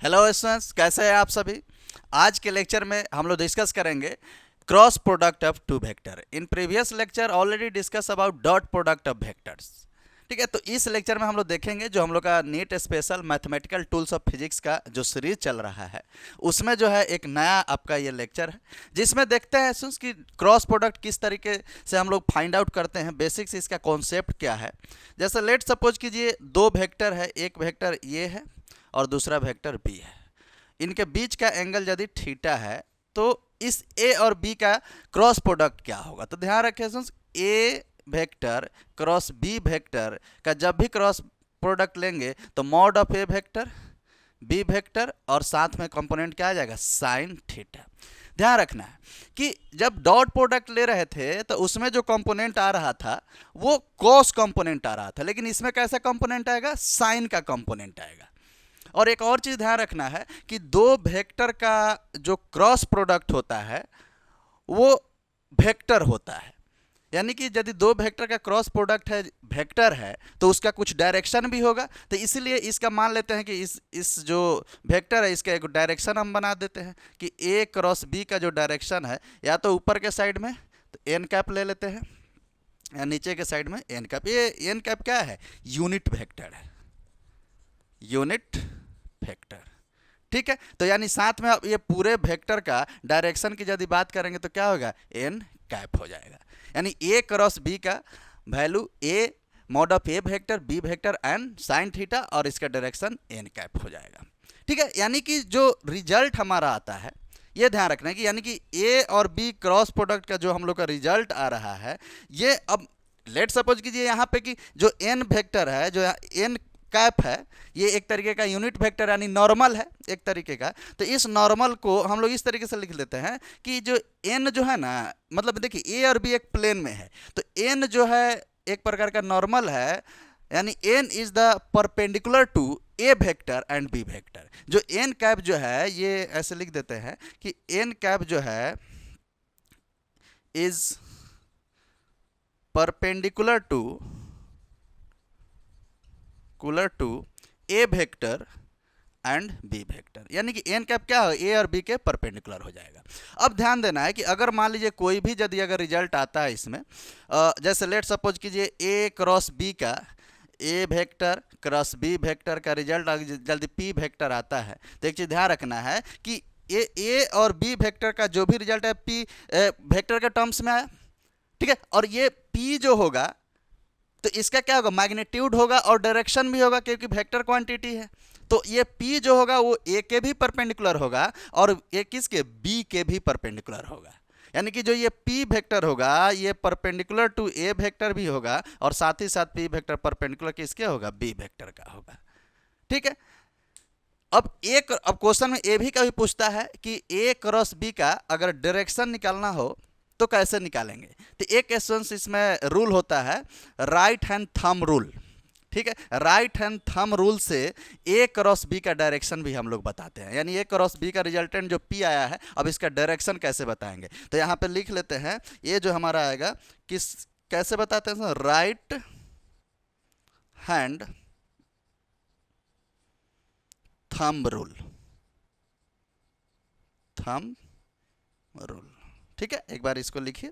Hello students, कैसे हैं आप सभी। आज के लेक्चर में हम लोग डिस्कस करेंगे cross product of two vector. In previous lecture already discuss about dot product of vectors. ठीक है, तो इस लेक्चर में हम लोग देखेंगे जो हम लोग का NEET special mathematical tools of physics का जो सीरीज चल रहा है, उसमें जो है एक नया आपका ये लेक्चर है, जिसमें देखते हैं स्टूडेंट्स कि क्रॉस प्रोडक्ट किस तरीके से हम लोग फाइंड आउट करते हैं, बेसिक्स इसका कॉन्सेप्ट क्या है। जैसे लेट सपोज कीजिए दो वेक्टर है, एक वेक्टर ये है और दूसरा वेक्टर बी है। इनके बीच का एंगल यदि थीटा है तो इस ए और बी का क्रॉस प्रोडक्ट क्या होगा। तो ध्यान रखें friends, a vector cross b vector का जब भी क्रॉस प्रोडक्ट लेंगे तो mod of a vector b vector और साथ में कंपोनेंट क्या आ जाएगा, साइन थीटा। ध्यान रखना है कि जब डॉट प्रोडक्ट ले रहे थे तो उसमें जो कंपोनेंट आ रहा था वो कॉस कंपोनेंट आ रहा था, लेकिन इसमें कैसा कंपोनेंट आएगा, साइन का कंपोनेंट आएगा। और एक और चीज़ ध्यान रखना है कि दो वेक्टर का जो क्रॉस प्रोडक्ट होता है वो वेक्टर होता है, यानी कि यदि दो वेक्टर का क्रॉस प्रोडक्ट है वेक्टर है तो उसका कुछ डायरेक्शन भी होगा। तो इसीलिए इसका मान लेते हैं कि इस जो वेक्टर है इसका एक डायरेक्शन हम बना देते हैं कि ए क्रॉस बी का जो डायरेक्शन है या तो ऊपर के साइड में तो एन कैप ले लेते हैं या नीचे के साइड में एन कैप। ये एन कैप क्या है, यूनिट वेक्टर है, यूनिट वेक्टर। ठीक है, तो यानी साथ में अब ये पूरे वेक्टर का डायरेक्शन की यदि बात करेंगे तो क्या होगा, एन कैप हो जाएगा। यानी ए क्रॉस बी का value a mod of a vector b vector and sine theta और इसका डायरेक्शन एन कैप हो जाएगा। ठीक है, यानी कि जो रिजल्ट हमारा आता है ये ध्यान रखना है कि यानी कि ए और बी क्रॉस प्रोडक्ट का जो हम लोग का रिजल्ट आ रहा है ये अब लेट सपोज कीजिए यहाँ पे कि जो एन वेक्टर है, जो एन कैप है, ये एक तरीके का यूनिट वेक्टर यानी नॉर्मल है एक तरीके का। तो इस नॉर्मल को हम लोग इस तरीके से लिख लेते हैं कि जो एन जो है ना, मतलब देखिए ए और बी एक प्लेन में है तो एन जो है एक प्रकार का नॉर्मल है, यानी n is the perpendicular to a vector and b vector. जो एन कैप जो है ये ऐसे लिख देते हैं कि एन कैप जो है is perpendicular to a vector and b vector, यानी कि एन कैप क्या हो, ए और बी के परपेंडिकुलर हो जाएगा। अब ध्यान देना है कि अगर मान लीजिए कोई भी यदि अगर रिजल्ट आता है इसमें, जैसे लेट सपोज कीजिए ए क्रॉस बी का, ए वेक्टर क्रॉस बी वेक्टर का रिजल्ट जल्दी पी वेक्टर आता है, तो एक चीज़ ध्यान रखना है कि ए और बी वेक्टर का जो भी रिजल्ट है पी वेक्टर के टर्म्स में आया। ठीक है, और ये पी जो होगा तो इसका क्या होगा, मैग्नीट्यूड होगा और डायरेक्शन भी होगा क्योंकि वेक्टर क्वांटिटी है। तो ये P जो होगा वो A के भी परपेंडिकुलर होगा और ये किसके, B के भी परपेंडिकुलर होगा। यानी कि जो ये P वेक्टर होगा ये परपेंडिकुलर टू A वेक्टर भी होगा और साथ ही साथ P वेक्टर परपेंडिकुलर किसके होगा, B वेक्टर का होगा। ठीक है, अब क्वेश्चन में ए भी कभी पूछता है कि A क्रॉस B का अगर डायरेक्शन निकालना हो तो कैसे निकालेंगे। तो एक क्वेश्चन इसमें रूल होता है राइट हैंड थंब रूल। ठीक है, राइट हैंड थंब रूल से ए क्रॉस बी का डायरेक्शन भी हम लोग बताते हैं, यानी ए क्रॉस बी का रिजल्टेंट जो पी आया है अब इसका डायरेक्शन कैसे बताएंगे। तो यहाँ पे लिख लेते हैं ये जो हमारा आएगा किस कैसे बताते हैं, right hand thumb rule, thumb rule. ठीक है, एक बार इसको लिखिए,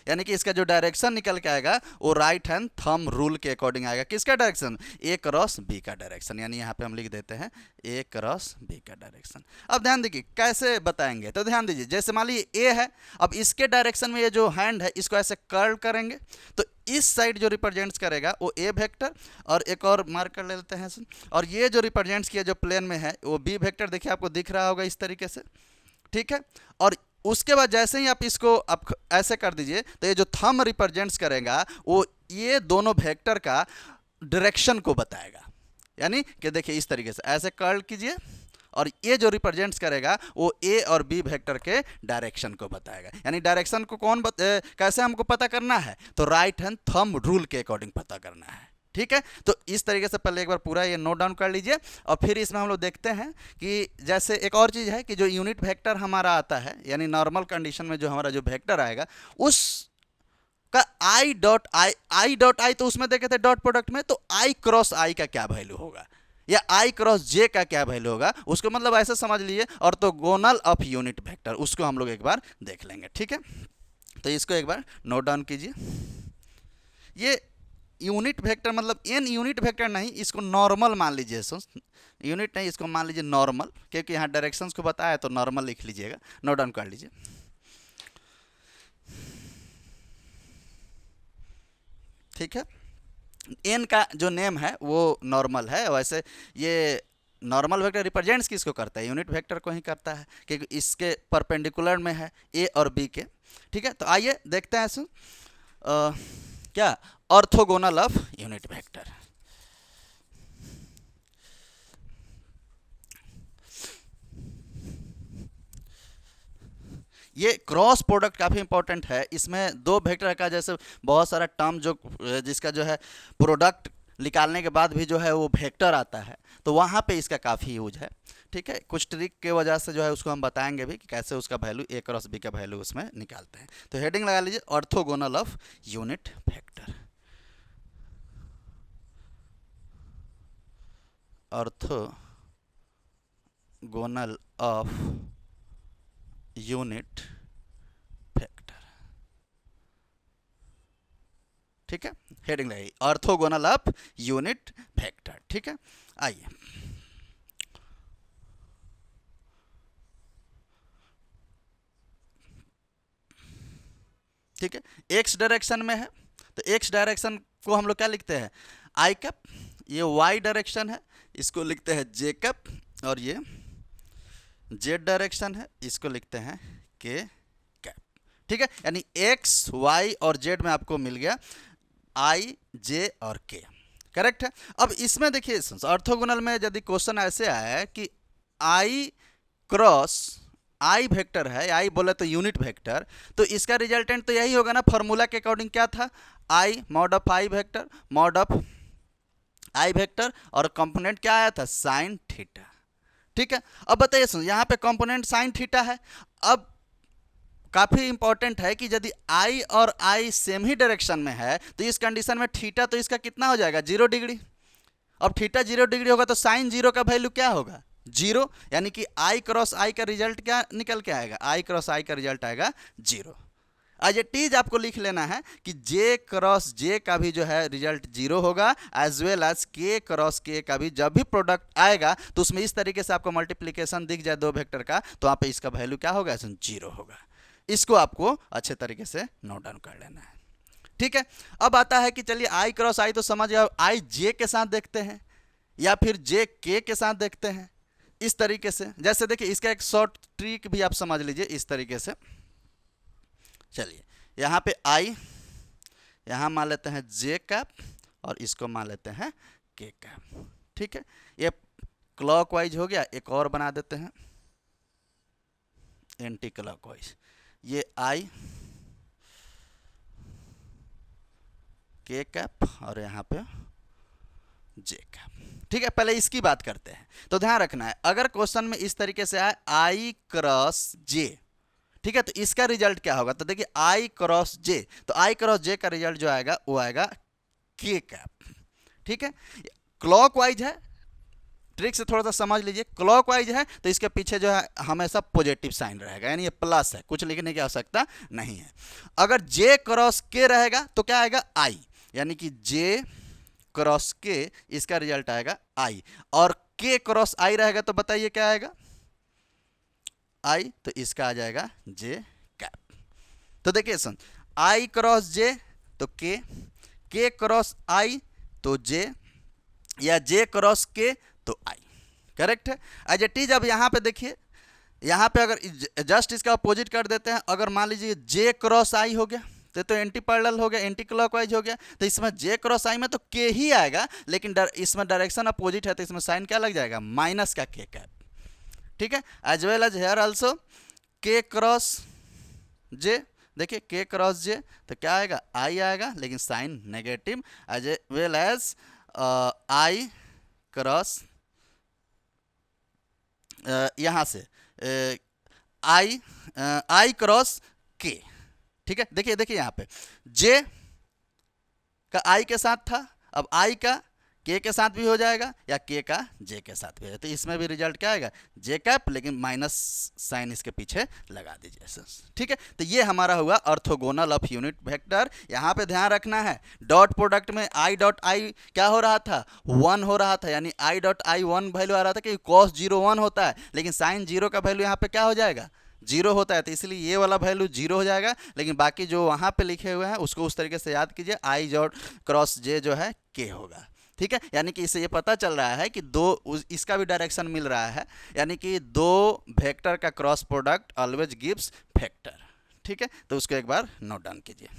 यानी कि इसका जो डायरेक्शन निकल के आएगा वो राइट हैंड थंब रूल के अकॉर्डिंग आएगा। किसका डायरेक्शन, ए क्रॉस बी का डायरेक्शन, यानी यहाँ पे हम लिख देते हैं ए क्रॉस बी का डायरेक्शन। अब ध्यान दीजिए कैसे बताएंगे, तो ध्यान दीजिए जैसे मान लीजिए ए है, अब इसके डायरेक्शन में ये जो हैंड है इसको ऐसे कर्ल करेंगे तो इस साइड जो रिप्रेजेंट्स करेगा वो ए वेक्टर, और एक और मार्क कर लेते हैं, और ये जो रिप्रेजेंट्स किया जो प्लेन में है वो बी वेक्टर, देखिए आपको दिख रहा होगा इस तरीके से। ठीक है, और उसके बाद जैसे ही आप इसको आप ऐसे कर दीजिए तो ये जो थंब रिप्रेजेंट्स करेगा वो ये दोनों वेक्टर का डायरेक्शन को बताएगा। यानी कि देखिए इस तरीके से ऐसे कर्ल कीजिए और ये जो रिप्रेजेंट्स करेगा वो ए और बी वेक्टर के डायरेक्शन को बताएगा। यानी डायरेक्शन को कैसे हमको पता करना है, तो राइट हैंड थंब रूल के अकॉर्डिंग पता करना है। ठीक है, तो इस तरीके से पहले एक बार पूरा ये नोट डाउन कर लीजिए और फिर इसमें हम लोग देखते हैं कि जैसे एक और चीज़ है कि जो यूनिट वेक्टर हमारा आता है, यानी नॉर्मल कंडीशन में जो हमारा जो वेक्टर आएगा उस का आई डॉट आई तो उसमें देखे थे डॉट प्रोडक्ट में, तो आई क्रॉस आई का क्या वैल्यू होगा। या आई क्रॉस जे का क्या वैल्यू होगा, उसको मतलब ऐसे समझ लीजिए ऑर्थोगोनल ऑफ यूनिट वेक्टर, उसको हम लोग एक बार देख लेंगे। ठीक है, तो इसको एक बार नोट डाउन कीजिए। ये यूनिट वेक्टर मतलब एन यूनिट वेक्टर नहीं, इसको नॉर्मल मान लीजिए। यूनिट नहीं, इसको मान लीजिए नॉर्मल, क्योंकि यहाँ डायरेक्शंस को बताया तो नॉर्मल लिख लीजिएगा, नोट डाउन कर लीजिए। ठीक है, एन का जो नेम है वो नॉर्मल है। वैसे ये नॉर्मल वेक्टर रिप्रेजेंट्स किसको करता है, यूनिट वेक्टर को ही करता है, क्योंकि इसके परपेंडिकुलर में है ए और बी के। ठीक है, तो आइए देखते हैं क्या ऑर्थोगोनल ऑफ यूनिट वेक्टर। ये क्रॉस प्रोडक्ट काफ़ी इंपॉर्टेंट है। इसमें दो वेक्टर का जैसे बहुत सारा टर्म जो जिसका जो है प्रोडक्ट निकालने के बाद भी जो है वो वेक्टर आता है, तो वहाँ पे इसका काफ़ी यूज है। ठीक है, कुछ ट्रिक के वजह से जो है उसको हम बताएंगे भी कि कैसे उसका वैल्यू ए क्रॉस बी का वैल्यू उसमें निकालते हैं। तो हेडिंग लगा लीजिए orthogonal of unit vector. Orthogonal of unit vector. ठीक है, हेडिंग लगाइए ऑर्थोगोनल ऑफ यूनिट वेक्टर। ठीक है, आइए ठीक है, एक्स डायरेक्शन में है, तो एक्स डायरेक्शन को हम लोग क्या लिखते हैं, आई कैप। ये वाई डायरेक्शन है, इसको लिखते हैं जे कैप। और ये जेड डायरेक्शन है, इसको लिखते हैं के कैप। ठीक है, यानी एक्स वाई और जेड में आपको मिल गया आई जे और के। करेक्ट है। अब इसमें देखिए ऑर्थोगोनल में यदि क्वेश्चन ऐसे आया है कि आई क्रॉस आई वेक्टर है, आई बोले तो यूनिट वेक्टर, तो इसका रिजल्टेंट तो यही होगा ना, फॉर्मूला के अकॉर्डिंग क्या था, I mod of I vector, mod of I vector, और कंपोनेंट क्या आया था, साइन थीटा। ठीक है, अब बताइए यहाँ पे कंपोनेंट साइन थीटा है। अब काफ़ी इंपॉर्टेंट है कि यदि आई और आई सेम ही डायरेक्शन में है तो इस कंडीशन में थीटा तो इसका कितना हो जाएगा, 0 डिग्री। अब थीटा 0 डिग्री होगा तो साइन 0 का वैल्यू क्या होगा, 0। यानी कि आई क्रॉस आई का रिजल्ट क्या निकल के आएगा, आई क्रॉस आई का रिजल्ट आएगा 0। आज ये टीज आपको लिख लेना है कि जे क्रॉस जे का भी जो है रिजल्ट 0 होगा, एज वेल एज के क्रॉस के का भी जब भी प्रोडक्ट आएगा तो उसमें इस तरीके से आपको मल्टीप्लीकेशन दिख जाए दो वेक्टर का, तो वहाँ पे इसका वैल्यू क्या होगा, 0 होगा। इसको आपको अच्छे तरीके से नोट डाउन कर लेना है। ठीक है, अब आता है कि चलिए आई क्रॉस आई तो समझ गया, आई जे के साथ देखते हैं या फिर जे के साथ देखते हैं, इस तरीके से। जैसे देखिए इसका एक शॉर्ट ट्रिक भी आप समझ लीजिए इस तरीके से। चलिए यहाँ पे आई, यहाँ मान लेते हैं जे कैप और इसको मान लेते हैं के कैप। ठीक है, ये क्लॉकवाइज हो गया, एक और बना देते हैं एंटी क्लॉकवाइज। ये आई के कैप और यहाँ पे जे कैप। ठीक है, पहले इसकी बात करते हैं। तो ध्यान रखना है, अगर क्वेश्चन में इस तरीके से आए आई क्रॉस जे, ठीक है, तो इसका रिजल्ट क्या होगा, तो देखिए आई क्रॉस जे, तो आई क्रॉस जे का रिजल्ट जो आएगा वो आएगा के कैप। ठीक है, क्लॉकवाइज है, ट्रिक से थोड़ा सा समझ लीजिए, क्लॉकवाइज है तो इसके पीछे जो है हमेशा पॉजिटिव साइन रहेगा, यानी ये प्लस है, कुछ लिखने की आवश्यकता नहीं है। अगर जे क्रॉस के रहेगा तो क्या आएगा, आई, यानी कि जे क्रॉस के, इसका रिजल्ट आएगा आई। और के क्रॉस आई रहेगा तो बताइए क्या आएगा, आई, तो इसका आ जाएगा जे कैप। तो देखिए सुन, आई क्रॉस जे तो के क्रॉस आई तो जे, या जे क्रॉस के तो आई। करेक्ट है। एज इट इज अब यहाँ पे देखिए, यहाँ पे अगर जस्ट इसका अपोजिट कर देते हैं, अगर मान लीजिए जे क्रॉस आई हो गया तो एंटी पैरेलल हो गया, एंटी क्लॉकवाइज हो गया, तो इसमें जे क्रॉस आई में तो के ही आएगा, लेकिन इसमें डायरेक्शन अपोजिट है तो इसमें साइन क्या लग जाएगा, माइनस का के कैप। ठीक है, as well as here also k cross j, देखिए के क्रॉस जे तो क्या आएगा, आई आएगा, लेकिन sine negative. As well as i cross यहाँ से आई क्रॉस के। ठीक है, देखिए यहाँ पे जे का आई के साथ था, अब आई का के साथ भी हो जाएगा या के का जे के साथ भी हो जाएगा। तो इसमें भी रिजल्ट क्या आएगा, जे कैप, लेकिन माइनस साइन इसके पीछे लगा दीजिए। ठीक है, तो ये हमारा हुआ ऑर्थोगोनल ऑफ यूनिट वेक्टर। यहाँ पे ध्यान रखना है, डॉट प्रोडक्ट में आई डॉट आई क्या हो रहा था, 1 हो रहा था, यानी आई डॉट आई 1 वैल्यू आ रहा था कि कॉस 0 1 होता है, लेकिन साइन 0 का वैल्यू यहाँ पे क्या हो जाएगा, 0 होता है। तो इसलिए ये वाला वैल्यू 0 हो जाएगा, लेकिन बाकी जो वहाँ पे लिखे हुए हैं उसको उस तरीके से याद कीजिए, आई डॉट क्रॉस जे जो है के होगा। ठीक है, यानी कि इससे ये पता चल रहा है कि इसका भी डायरेक्शन मिल रहा है, यानी कि दो वेक्टर का cross product always gives vector. ठीक है, तो उसको एक बार नोट डाउन कीजिए।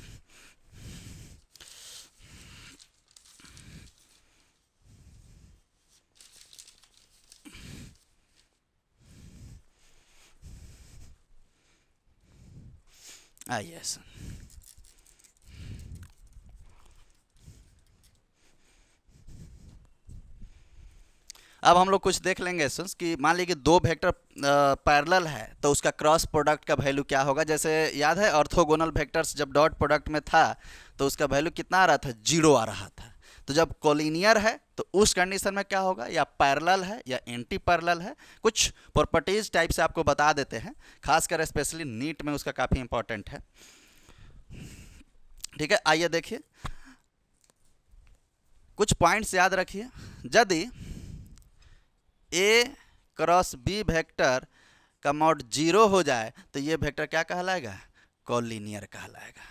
आइए, अब हम लोग कुछ देख लेंगे एसेंस कि मान लीजिए कि दो वेक्टर पैरेलल है तो उसका क्रॉस प्रोडक्ट का वैल्यू क्या होगा। जैसे याद है ऑर्थोगोनल वेक्टर्स जब डॉट प्रोडक्ट में था तो उसका वैल्यू कितना आ रहा था, 0 आ रहा था। तो जब कोलिनियर है तो उस कंडीशन में क्या होगा, या पैरेलल है या एंटी पैरेलल है। कुछ प्रॉपर्टीज टाइप से आपको बता देते हैं, खासकर स्पेशली नीट में उसका काफ़ी इंपॉर्टेंट है। ठीक है, आइए देखिए कुछ पॉइंट्स याद रखिए। यदि ए क्रॉस बी वेक्टर का मॉड 0 हो जाए तो ये वेक्टर क्या कहलाएगा, कोलिनियर कहलाएगा,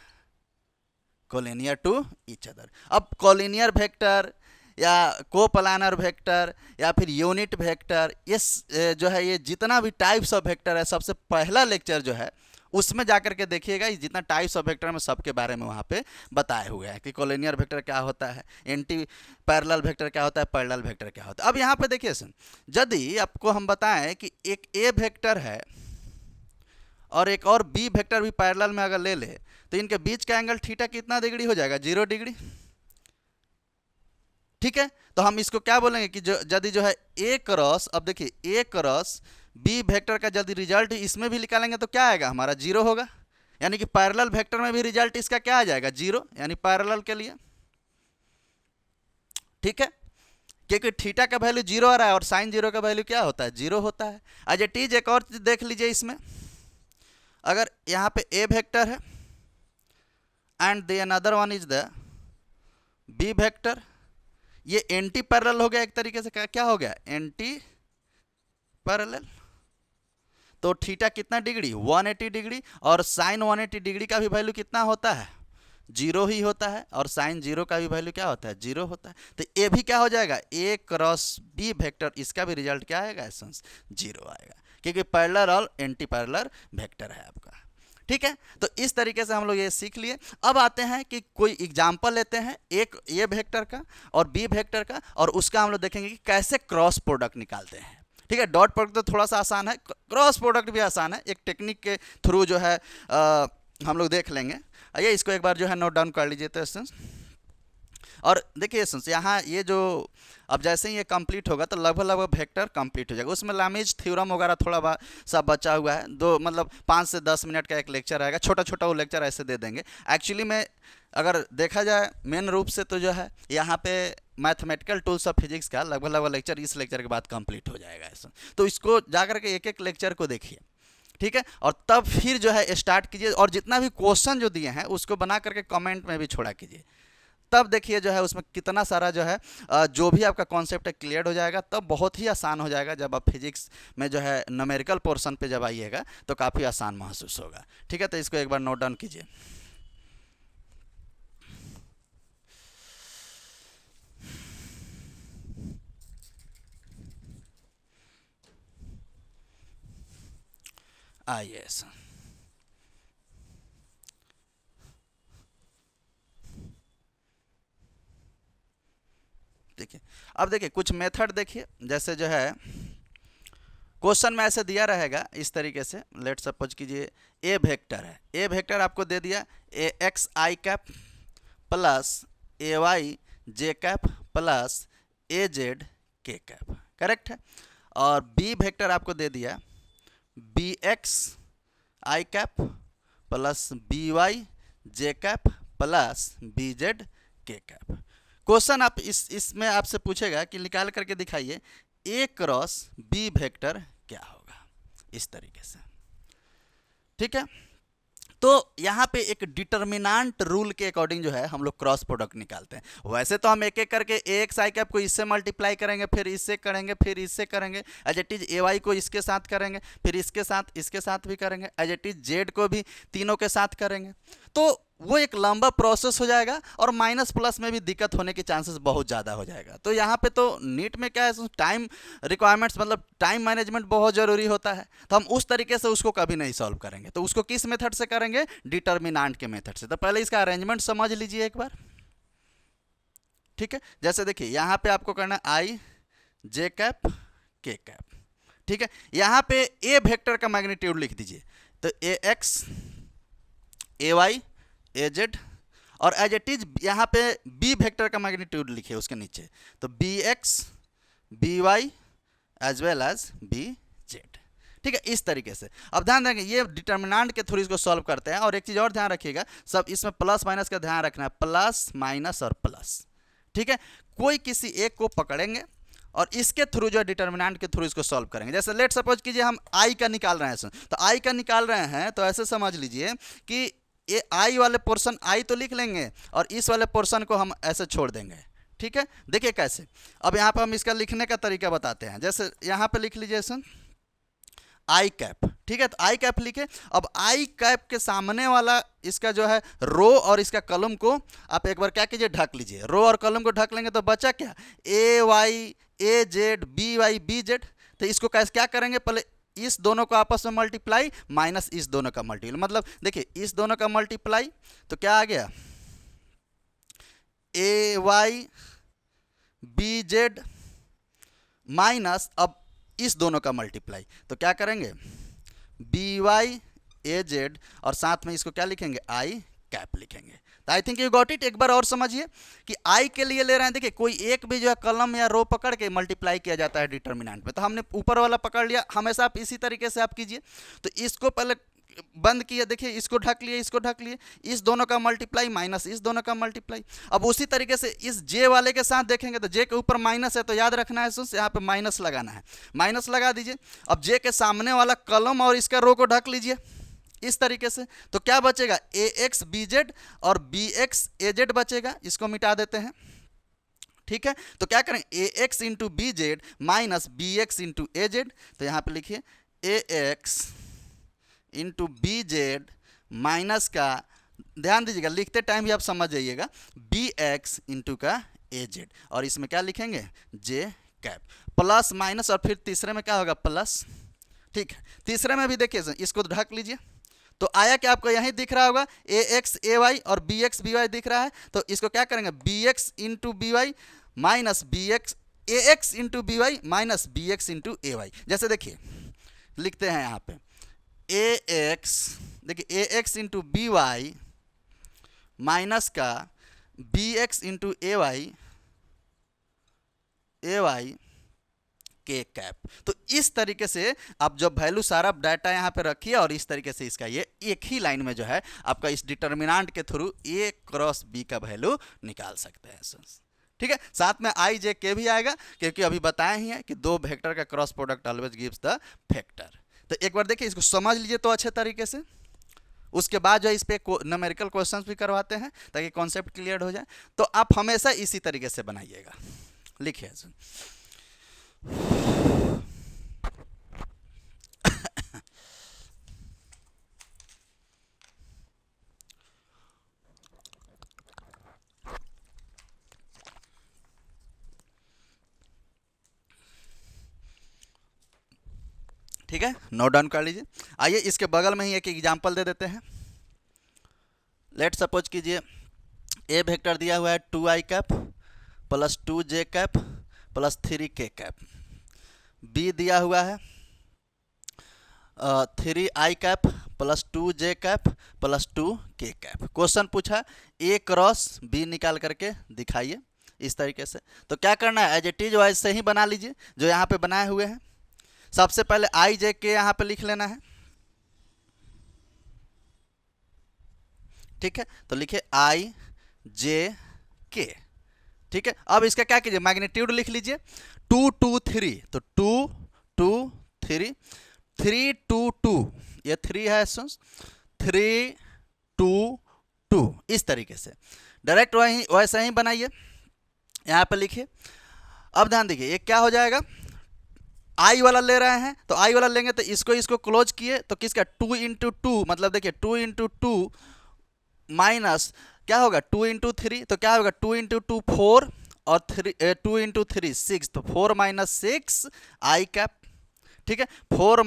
कोलिनियर टू ईच अदर। अब कोलिनियर वेक्टर या कोप्लानर वेक्टर या फिर यूनिट वेक्टर, ये जो है ये जितना भी टाइप्स ऑफ वेक्टर है, सबसे पहला लेक्चर जो है उसमें जाकर के देखिएगा, जितना टाइप्स ऑफ वेक्टर में सबके बारे में वहाँ पे बताए हुए हैं कि कोलिनियर वेक्टर क्या होता है, एंटी पैरेलल वेक्टर क्या होता है, पैरेलल वेक्टर क्या होता है। अब यहाँ पे देखिए सुन, यदि आपको हम बताएं कि एक ए वेक्टर है और एक और बी वेक्टर भी पैरेलल में अगर ले ले तो इनके बीच का एंगल थीटा कितना डिग्री हो जाएगा, 0 डिग्री। ठीक है, तो हम इसको क्या बोलेंगे कि यदि जो है ए क्रॉस, अब देखिए ए क्रॉस बी वेक्टर का यदि रिजल्ट इसमें भी निकालेंगे तो क्या आएगा, हमारा 0 होगा। यानी कि पैरेलल वेक्टर में भी रिजल्ट इसका क्या आ जाएगा, 0, यानी पैरेलल के लिए। ठीक है, क्योंकि थीटा का वैल्यू 0 आ रहा है और साइन 0 का वैल्यू क्या होता है, 0 होता है। आज टीज एक और चीज देख लीजिए इसमें, अगर यहाँ पे ए वेक्टर है and the another one is the b vector, ये एंटी पैरेलल हो गया एक तरीके से, क्या हो गया, एंटी पैरेलल। तो थीटा कितना डिग्री, 180 डिग्री, और साइन 180 डिग्री का भी वैल्यू कितना होता है, 0 ही होता है, और साइन 0 का भी वैल्यू क्या होता है, 0 होता है। तो ये भी क्या हो जाएगा, ए क्रॉस बी वेक्टर, इसका भी रिजल्ट क्या आएगा, एसेंस 0 आएगा, क्योंकि पैरेलल और एंटी पैरेलल वेक्टर है आपका। ठीक है, तो इस तरीके से हम लोग ये सीख लिए। अब आते हैं कि कोई एग्जाम्पल लेते हैं, एक ए वेक्टर का और बी वेक्टर का, और उसका हम लोग देखेंगे कि कैसे क्रॉस प्रोडक्ट निकालते हैं। ठीक है, डॉट प्रोडक्ट तो थोड़ा सा आसान है, क्रॉस प्रोडक्ट भी आसान है, एक टेक्निक के थ्रू जो है हम लोग देख लेंगे। आइए इसको एक बार जो है नोट डाउन कर लीजिए। तो और देखिए यहाँ ये जो अब जैसे ही ये कंप्लीट होगा तो लगभग वेक्टर कंप्लीट हो जाएगा। उसमें लामीज थ्योरम वगैरह थोड़ा सा बचा हुआ है, दो मतलब 5 से 10 मिनट का एक लेक्चर आएगा, छोटा छोटा वो लेक्चर ऐसे दे देंगे। एक्चुअली में अगर देखा जाए मेन रूप से तो जो है यहाँ पे मैथमेटिकल टूल्स ऑफ फिजिक्स का लगभग लेक्चर इस लेक्चर के बाद कंप्लीट हो जाएगा ऐसा। तो इसको जाकर के एक एक लेक्चर को देखिए, ठीक है, और तब फिर जो है स्टार्ट कीजिए, और जितना भी क्वेश्चन जो दिए हैं उसको बना करके कमेंट में भी छोड़ा कीजिए। तब देखिए जो है उसमें कितना सारा जो है जो भी आपका कॉन्सेप्ट है क्लियर हो जाएगा। तब बहुत ही आसान हो जाएगा, जब आप फिजिक्स में जो है न्यूमेरिकल पोर्शन पे जब आइएगा तो काफ़ी आसान महसूस होगा। ठीक है, तो इसको एक बार नोट डाउन कीजिए। यस, देखिए अब देखिए कुछ मेथड देखिए, जैसे जो है क्वेश्चन में ऐसे दिया रहेगा इस तरीके से। लेट सपोज कीजिए ए वेक्टर है, ए वेक्टर आपको दे दिया ए एक्स आई कैप प्लस ए वाई जे कैप प्लस ए जेड के कैप, करेक्ट है। और बी वेक्टर आपको दे दिया बी एक्स आई कैप प्लस बी वाई जे कैप प्लस बी जेड के कैप। क्वेश्चन आप इसमें आपसे पूछेगा कि निकाल करके दिखाइए ए क्रॉस बी वेक्टर क्या होगा, इस तरीके से। ठीक है, तो यहाँ पे एक डिटर्मिनांट रूल के अकॉर्डिंग जो है हम लोग क्रॉस प्रोडक्ट निकालते हैं। वैसे तो हम एक एक करके ए एक्स आई कैप को इससे मल्टीप्लाई करेंगे, फिर इससे करेंगे, फिर इससे करेंगे, as it is a y को इसके साथ करेंगे, फिर इसके साथ भी करेंगे, एज इट इज जेड को भी तीनों के साथ करेंगे, तो वो एक लंबा प्रोसेस हो जाएगा और माइनस प्लस में भी दिक्कत होने के चांसेस बहुत ज़्यादा हो जाएगा। तो यहाँ पे तो नीट में क्या है, टाइम रिक्वायरमेंट्स मतलब टाइम मैनेजमेंट बहुत ज़रूरी होता है, तो हम उस तरीके से उसको कभी नहीं सॉल्व करेंगे। तो उसको किस मेथड से करेंगे, डिटर्मिनांट के मेथड से। तो पहले इसका अरेंजमेंट समझ लीजिए एक बार। ठीक है, जैसे देखिए यहाँ पे आपको करना है आई जे कैप के कैप। ठीक है, यहाँ पे ए वेक्टर का मैग्नीट्यूड लिख दीजिए, तो ए X A Y A Z, और एज इट इज यहाँ पे बी वेक्टर का मैग्नीट्यूड लिखिए उसके नीचे, तो b x B y as well as b z. ठीक है, इस तरीके से। अब ध्यान देंगे ये डिटर्मिनेंट के थ्रू इसको सॉल्व करते हैं। और एक चीज़ और ध्यान रखिएगा, सब इसमें प्लस माइनस का ध्यान रखना है, प्लस माइनस और प्लस। ठीक है, कोई किसी एक को पकड़ेंगे और इसके थ्रू जो डिटर्मिनेंट के थ्रू इसको सॉल्व करेंगे। जैसे लेट सपोज कीजिए हम आई का निकाल रहे हैं, तो आई का निकाल रहे हैं तो ऐसे समझ लीजिए कि ये आई वाले पोर्शन आई तो लिख लेंगे और इस वाले पोर्शन को हम ऐसे छोड़ देंगे। ठीक है, देखिए कैसे। अब यहाँ पर हम इसका लिखने का तरीका बताते हैं। जैसे यहाँ पे लिख लीजिए सर आई कैप। ठीक है, तो आई कैप लिखे। अब आई कैप के सामने वाला इसका जो है रो और इसका कॉलम को आप एक बार क्या कीजिए, ढक लीजिए। रो और कॉलम को ढक लेंगे तो बचा क्या, A Y A Z B Y B Z. तो इसको कैसे क्या करेंगे, पहले इस दोनों को आपस में मल्टीप्लाई माइनस इस दोनों का मल्टीप्लाई, मतलब देखिए इस दोनों का मल्टीप्लाई तो क्या आ गया, ए वाई बी जेड माइनस अब इस दोनों का मल्टीप्लाई, तो क्या करेंगे बी वाई ए जेड, और साथ में इसको क्या लिखेंगे, आई कैप लिखेंगे। तो I think you got it. एक बार और समझिए कि आई के लिए ले रहे हैं, देखिए कोई एक भी जो है कॉलम या रो पकड़ के मल्टीप्लाई किया जाता है डिटर्मिनेंट में, तो हमने ऊपर वाला पकड़ लिया। हमेशा आप इसी तरीके से आप कीजिए। तो इसको पहले बंद किया, देखिए इसको ढक लिए, इसको ढक लिए, इस दोनों का मल्टीप्लाई माइनस इस दोनों का मल्टीप्लाई। अब उसी तरीके से इस जे वाले के साथ देखेंगे तो जे के ऊपर माइनस है, तो याद रखना है यहाँ पे माइनस लगाना है, माइनस लगा दीजिए। अब जे के सामने वाला कॉलम और इसका रो को ढक लीजिए इस तरीके से, तो क्या बचेगा, ए एक्स बी जेड और बी एक्स ए जेड बचेगा। इसको मिटा देते हैं। ठीक है, तो क्या करें, A X into B Z minus B X into A Z. तो यहाँ पे लिखिए A X into B Z minus का, ध्यान दीजिएगा लिखते टाइम भी आप समझ जाइएगा, बी एक्स इंटू का ए जेड, और इसमें क्या लिखेंगे, जे कैप, प्लस माइनस, और फिर तीसरे में क्या होगा, प्लस। ठीक है, तीसरे में भी देखिए इसको ढक लीजिए, तो आया कि आपको यहीं दिख रहा होगा ए एक्स ए वाई और बी एक्स बी वाई दिख रहा है। तो इसको क्या करेंगे, B X into B Y minus B X A X into B Y minus B X into A Y. जैसे देखिए लिखते हैं यहाँ पे ए एक्स, देखिए A X into B Y minus का B X into A Y के cap. तो इस तरीके से आप जब वैल्यू सारा डाटा यहाँ पे रखिए और इस तरीके से इसका ये एक ही लाइन में जो है आपका इस डिटर्मिनेंट के थ्रू ए क्रॉस बी का वैल्यू निकाल सकते हैं। ठीक है, साथ में आई जे के भी आएगा, क्योंकि अभी बताया ही है कि दो वेक्टर का cross product always gives the vector. तो एक बार देखिए इसको समझ लीजिए तो अच्छे तरीके से। उसके बाद जो इस पे न्यूमेरिकल क्वेश्चंस भी करवाते हैं ताकि कॉन्सेप्ट क्लियर हो जाए। तो आप हमेशा इसी तरीके से बनाइएगा। लिखिए ठीक है, नोट डाउन कर लीजिए। आइए इसके बगल में ही एक एग्जांपल दे देते हैं। लेट सपोज कीजिए ए वेक्टर दिया हुआ है 2i cap plus 2j cap plus 3k cap, b दिया हुआ है 3i cap plus 2j cap plus 2k cap. Question पूछा ए क्रॉस बी निकाल करके दिखाइए इस तरीके से। तो क्या करना है, एज इट इज वैसे ही बना लीजिए जो यहाँ पे बनाए हुए हैं। सबसे पहले आई जे के यहाँ पे लिख लेना है। ठीक है, तो लिखे आई जे के। ठीक है, अब इसका क्या कीजिए, मैग्नीट्यूड लिख लीजिए 2 2 3, तो 2 2 3 3 2 2, ये 3 है सुन, 3 2 2, इस तरीके से डायरेक्ट वही वैसे ही बनाइए, यहाँ पे लिखिए। अब ध्यान देखिए ये क्या हो जाएगा, आई वाला ले रहे हैं तो आई वाला लेंगे तो इसको क्लोज किए तो किसका 2 इंटू 2, मतलब देखिए 2 इंटू 2 माइनस क्या होगा 2 इंटू 3, तो क्या होगा 2 इंटू 2 4 और 2 इंटू 3 6, तो 4 माइनस 6 आई कैप। ठीक है, 4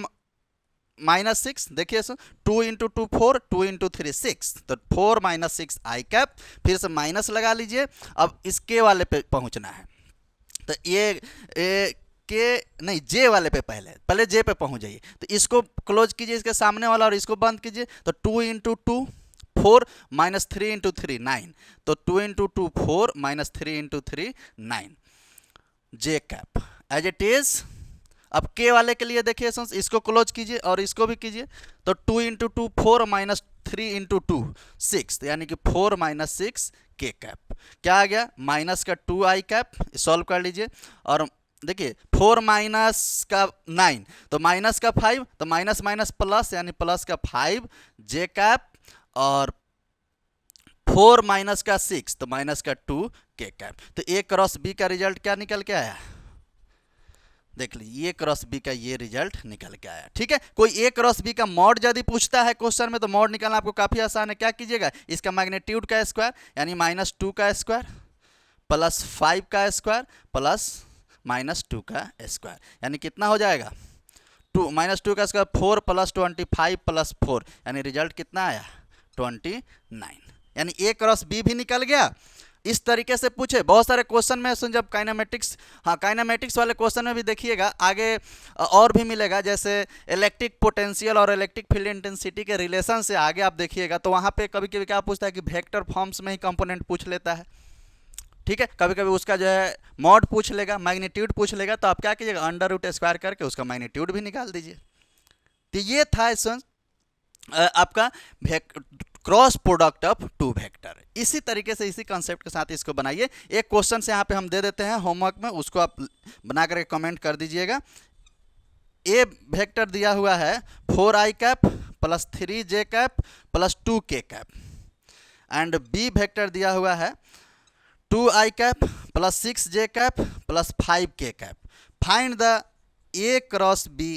माइनस 6, देखिए सर 2 इंटू 2 4, 2 इंटू 3 6, तो 4 माइनस 6 आई कैप, फिर से माइनस लगा लीजिए। अब इसके वाले पे पहुंचना है तो ये के नहीं जे वाले पे पहले जे पे पहुंच जाइए, तो इसको क्लोज कीजिए इसके सामने वाला और इसको बंद कीजिए, तो 2 इंटू 2 4 माइनस 3 इंटू 3 9, तो 2 into 2 4 minus 3 into 3 9, j cap as it is. अब के वाले के लिए देखिए इसको क्लोज कीजिए और इसको भी कीजिए, तो 2 इंटू 2 4 माइनस 3 इंटू 2 6, यानी कि 4 माइनस 6 के कैप, क्या आ गया माइनस का 2 आई कैप, सॉल्व कर लीजिए। और देखिए 4 माइनस का 9, तो माइनस का 5, तो माइनस माइनस प्लस यानी प्लस का 5 जे कैप, और 4 माइनस का 6, तो माइनस का 2 के कैप। तो ए क्रॉस बी का रिजल्ट क्या निकल के आया, देख लीजिए ए क्रॉस बी का ये रिजल्ट निकल के आया। ठीक है, कोई ए क्रॉस बी का मॉड यदि पूछता है क्वेश्चन में तो मॉड निकालना आपको काफी आसान है। क्या कीजिएगा, इसका मैग्नीट्यूड का स्क्वायर यानी माइनस 2 का स्क्वायर प्लस 5 का स्क्वायर प्लस माइनस 2 का स्क्वायर, यानी कितना हो जाएगा 2 माइनस 2 का स्क्वायर 4 प्लस 25 प्लस 4, यानी रिजल्ट कितना आया 29, यानी ए क्रॉस बी भी निकल गया। इस तरीके से पूछे बहुत सारे क्वेश्चन में सुन, जब काइनेमेटिक्स, हाँ काइनेमेटिक्स वाले क्वेश्चन में भी देखिएगा आगे और भी मिलेगा, जैसे इलेक्ट्रिक पोटेंशियल और इलेक्ट्रिक फील्ड इंटेंसिटी के रिलेशन से आगे आप देखिएगा, तो वहाँ पे कभी कभी क्या पूछता है कि वेक्टर फॉर्म्स में ही कंपोनेंट पूछ लेता है। ठीक है, कभी कभी उसका जो है मॉड पूछ लेगा, मैग्नीट्यूड पूछ लेगा, तो आप क्या कीजिएगा अंडर रूट स्क्वायर करके उसका मैग्नीट्यूड भी निकाल दीजिए। तो ये था आपका cross product of two vector. इसी तरीके से इसी कॉन्सेप्ट के साथ इसको बनाइए। एक क्वेश्चन से यहाँ पे हम दे देते हैं होमवर्क में, उसको आप बना करके कमेंट कर दीजिएगा। ए वेक्टर दिया हुआ है 4 आई कैप प्लस 3 जे कैप प्लस 2 के कैप, एंड बी वेक्टर दिया हुआ है 2 i cap plus 6 j cap plus 5 k cap. Find the a cross b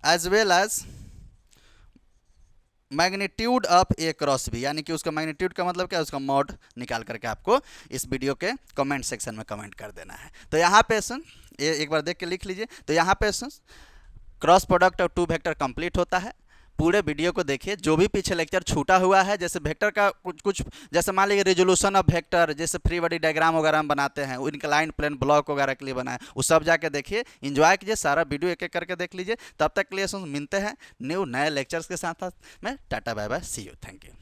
as well as magnitude of a cross b, यानी कि उसका मैग्नीट्यूड का मतलब क्या है, उसका मॉड निकाल करके आपको इस वीडियो के कमेंट सेक्शन में कमेंट कर देना है। तो यहाँ पे ये एक बार देख के लिख लीजिए। तो यहाँ पे cross product of two vector complete होता है। पूरे वीडियो को देखिए, जो भी पीछे लेक्चर छूटा हुआ है, जैसे वेक्टर का कुछ जैसे मान लीजिए रेजोल्यूशन ऑफ वेक्टर, जैसे फ्री बॉडी डायग्राम वगैरह हम बनाते हैं, इंक्लाइन प्लेन ब्लॉक वगैरह के लिए बनाए, वो सब जाके देखिए, एंजॉय कीजिए, सारा वीडियो एक एक करके देख लीजिए। तब तक के लिए मिलते हैं नए लेक्चर्स के साथ में। Tata bye bye, see you, thank you.